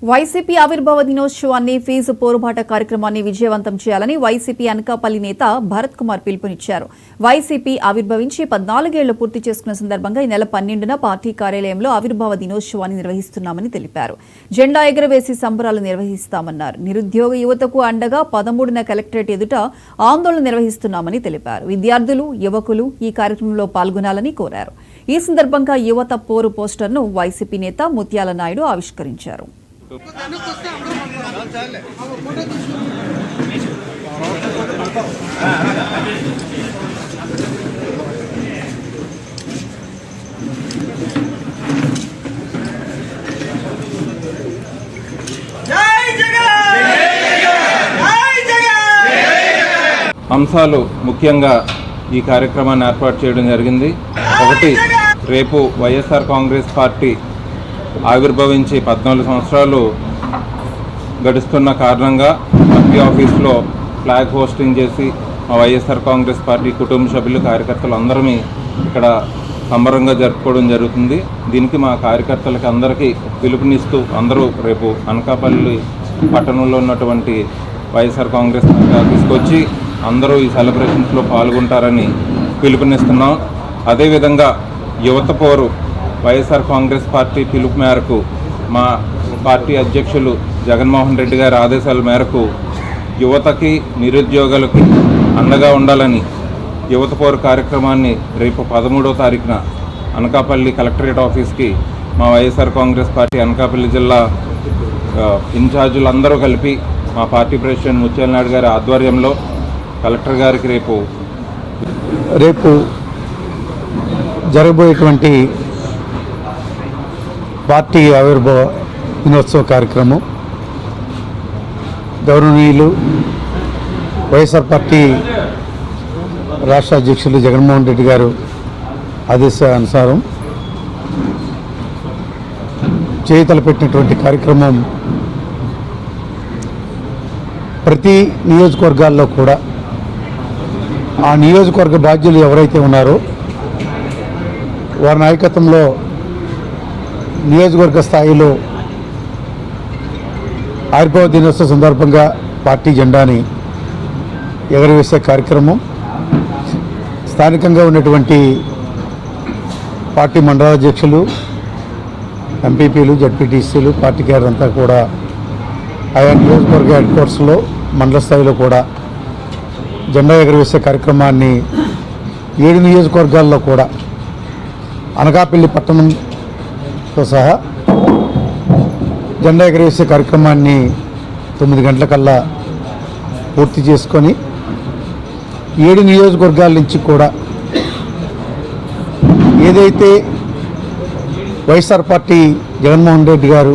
YCP ఆవిర్భావ దినోత్సవాన్ని fee పోరుబాట కార్యక్రమాన్ని విజయవంతం చేయాలని వైసీపీ అనకాపల్లి నేత భరత్ కుమార్ పిలుపునిచ్చారు. వైసీపీ ఆవిర్భవించి 14 ఏళ్లు పూర్తి చేసుకున్న సందర్భంగా ఈ నెల 12న పార్టీ కార్యాలయంలో ఆవిర్భావ దినోత్సవాన్ని నిర్వహిస్తున్నామని తెలిపారు. జెండా ఎగురవేసి సంబరాలు నిర్వహిస్తామన్నారు. నిరుద్యోగ యువతకు అండగా 13న కలెక్టరేట్ ఎదుట ఆందోళన నిర్వహిస్తున్నామని తెలిపారు. విద్యార్థులు, యువకులు ఈ కార్యక్రమంలో పాల్గొనాలని కోరారు. ఈ సందర్భంగా యువత పోరు పోస్టర్ను వైసీపీ నేత ముత్యాల నాయుడు ఆవిష్కరించారు. అంశాలు ముఖ్యంగా ఈ కార్యక్రమాన్ని ఏర్పాటు చేయడం జరిగింది. ఒకటి, రేపు వైఎస్ఆర్ కాంగ్రెస్ పార్టీ ఆవిర్భవించి 14 సంవత్సరాలు గడుస్తున్న కారణంగా పార్టీ ఆఫీస్లో ఫ్లాగ్ హోస్టింగ్ చేసి మా వైఎస్ఆర్ కాంగ్రెస్ పార్టీ కుటుంబ సభ్యులు, కార్యకర్తలు అందరమీ ఇక్కడ సంబరంగా జరుపుకోవడం జరుగుతుంది. దీనికి మా కార్యకర్తలకి అందరికీ పిలుపునిస్తూ అందరూ రేపు అనకాపల్లి పట్టణంలో ఉన్నటువంటి వైఎస్ఆర్ కాంగ్రెస్ పార్టీ ఆఫీస్కి వచ్చి అందరూ ఈ సెలబ్రేషన్స్లో పాల్గొంటారని పిలుపునిస్తున్నాం. అదేవిధంగా యువత పోరు వైఎస్ఆర్ కాంగ్రెస్ పార్టీ పిలుపు మేరకు మా పార్టీ అధ్యక్షులు జగన్మోహన్ రెడ్డి గారి ఆదేశాల మేరకు యువతకి, నిరుద్యోగులకి అండగా ఉండాలని యువత పోరు కార్యక్రమాన్ని రేపు 13వ తారీఖున అనకాపల్లి కలెక్టరేట్ ఆఫీస్కి మా వైఎస్ఆర్ కాంగ్రెస్ పార్టీ అనకాపల్లి జిల్లా ఇన్ఛార్జీలందరూ కలిపి మా పార్టీ ప్రెసిడెంట్ ముత్యాల నాయుడు గారి ఆధ్వర్యంలో కలెక్టర్ గారికి రేపు జరగబోయేటువంటి పార్టీ ఆవిర్భావ దినోత్సవ కార్యక్రమం గౌరవనీయులు వైఎస్ఆర్ పార్టీ రాష్ట్ర అధ్యక్షులు జగన్మోహన్ రెడ్డి గారు ఆదేశానుసారం చేతలపెట్టినటువంటి కార్యక్రమం ప్రతి నియోజకవర్గాల్లో కూడా ఆ నియోజకవర్గ బాధ్యులు ఎవరైతే ఉన్నారో వారి నాయకత్వంలో నియోజకవర్గ స్థాయిలో ఆవిర్భావ దినోత్సవ సందర్భంగా పార్టీ జెండాని ఎగరవేసే కార్యక్రమం స్థానికంగా ఉన్నటువంటి పార్టీ మండలాధ్యక్షులు, ఎంపీపీలు, జడ్పీటీసీలు, పార్టీ క్యాడర్ అంతా కూడా ఆయా నియోజకవర్గ హెడ్ క్వార్టర్స్లో మండల స్థాయిలో కూడా జెండా ఎగరవేసే కార్యక్రమాన్ని 7 నియోజకవర్గాల్లో కూడా అనకాపల్లి పట్టణంతో సహా జెండా ఎగరవేసే కార్యక్రమాన్ని 9 గంటలకల్లా పూర్తి చేసుకొని 7 నియోజకవర్గాల నుంచి కూడా ఏదైతే వైఎస్ఆర్ పార్టీ జగన్మోహన్ రెడ్డి గారు